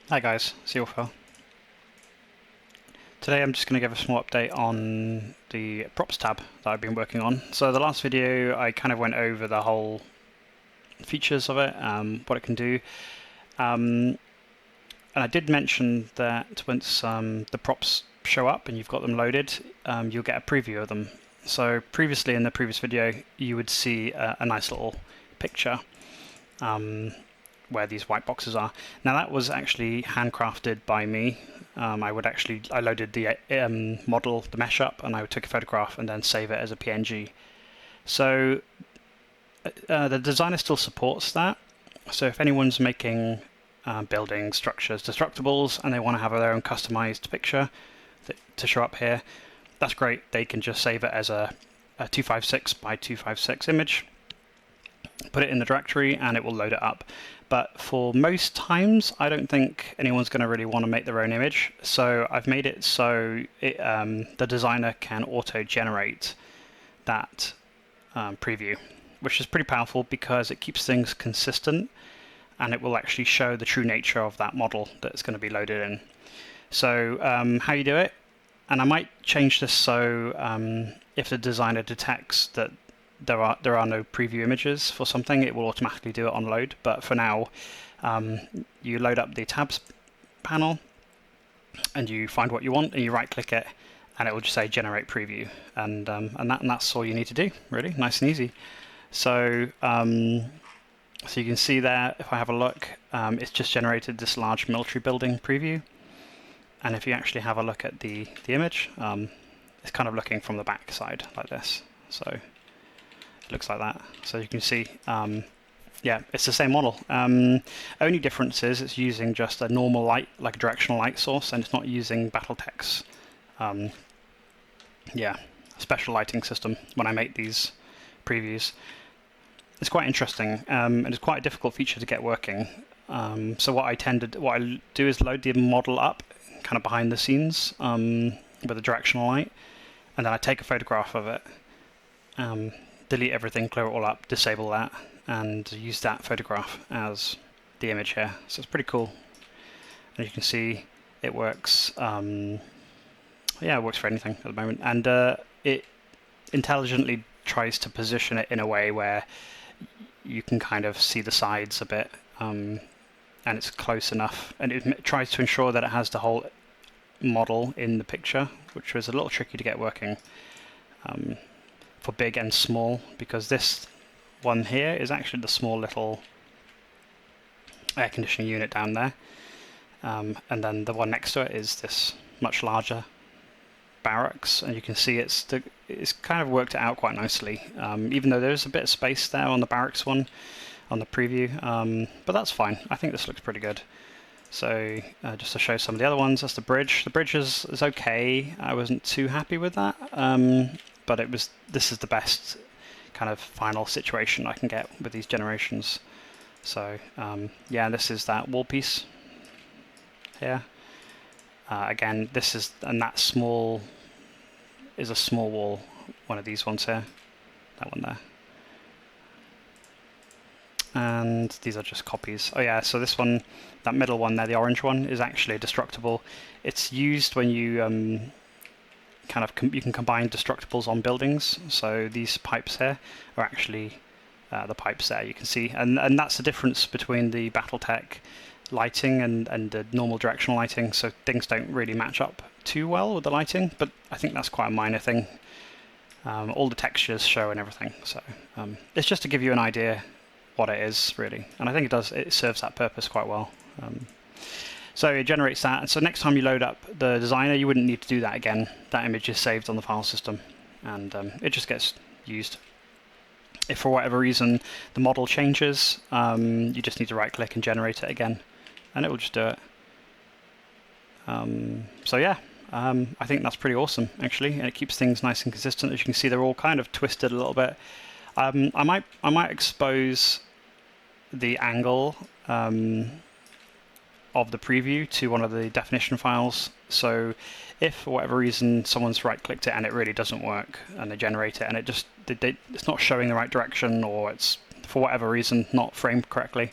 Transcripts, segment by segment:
Hi guys, Sealfell. Today I'm just going to give a small update on the props tab that I've been working on. So the last video I kind of went over the whole features of it, what it can do. And I did mention that once the props show up and you've got them loaded, you'll get a preview of them. So previously in the previous video you would see a nice little picture where these white boxes are. Now that was actually handcrafted by me. I loaded the model, the mesh up, and I took a photograph and then save it as a PNG. So the designer still supports that. So if anyone's making buildings, structures, destructibles, and they want to have their own customized picture to show up here, that's great. They can just save it as a 256 by 256 image, put it in the directory, and it will load it up. But for most times, I don't think anyone's going to really want to make their own image. So I've made it so the designer can auto-generate that preview, which is pretty powerful because it keeps things consistent and it will actually show the true nature of that model that's going to be loaded in. So how you do it, and I might change this so if the designer detects that there are no preview images for something, it will automatically do it on load. But for now, you load up the tabs panel and you find what you want and you right click it and it will just say generate preview, and that's all you need to do, really. Nice and easy. So so you can see there, if I have a look, it's just generated this large military building preview. And if you actually have a look at the image, it's kind of looking from the back side like this. So it looks like that. So you can see, yeah, it's the same model. Only difference is it's using just a normal light, like a directional light source, and it's not using Battletech's yeah, special lighting system when I make these previews. It's quite interesting, and it's quite a difficult feature to get working. So what I do is load the model up kind of behind the scenes with a directional light, and then I take a photograph of it, delete everything, clear it all up, disable that, and use that photograph as the image here. So it's pretty cool. And you can see it works. Yeah, it works for anything at the moment, and it intelligently tries to position it in a way where you can kind of see the sides a bit, and it's close enough, and it tries to ensure that it has the whole model in the picture, which was a little tricky to get working for big and small, because this one here is actually the small little air conditioning unit down there, and then the one next to it is this much larger barracks, and you can see it's kind of worked it out quite nicely, even though there's a bit of space there on the barracks one on the preview, but that's fine. I think this looks pretty good. So just to show some of the other ones, that's the bridge. The bridge is okay. I wasn't too happy with that, but this is the best kind of final situation I can get with these generations. So yeah, this is that wall piece here. Again, that small is a small wall, one of these ones here, that one there. And these are just copies. Oh yeah, so this one, that middle one there, the orange one, is actually destructible. It's used when you you can combine destructibles on buildings. So these pipes here are actually the pipes there, you can see. And that's the difference between the Battletech lighting and the normal directional lighting. So things don't really match up too well with the lighting, but I think that's quite a minor thing. All the textures show and everything. So it's just to give you an idea what it is, really, and I think it serves that purpose quite well. So it generates that, and so next time you load up the designer, you wouldn't need to do that again. That image is saved on the file system, and it just gets used. If for whatever reason the model changes, you just need to right click and generate it again, and it will just do it. So yeah, I think that's pretty awesome, actually, and it keeps things nice and consistent. As you can see, they're all kind of twisted a little bit. I might expose the angle of the preview to one of the definition files. So if for whatever reason someone's right-clicked it and it really doesn't work, and they generate it and it's not showing the right direction, or it's for whatever reason not framed correctly,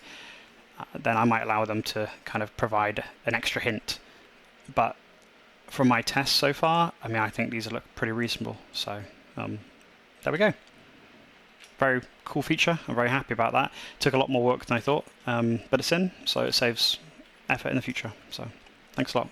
then I might allow them to kind of provide an extra hint. But from my tests so far, I mean, I think these look pretty reasonable. So there we go. Very cool feature. I'm very happy about that. Took a lot more work than I thought, but it's in, so it saves effort in the future. So thanks a lot.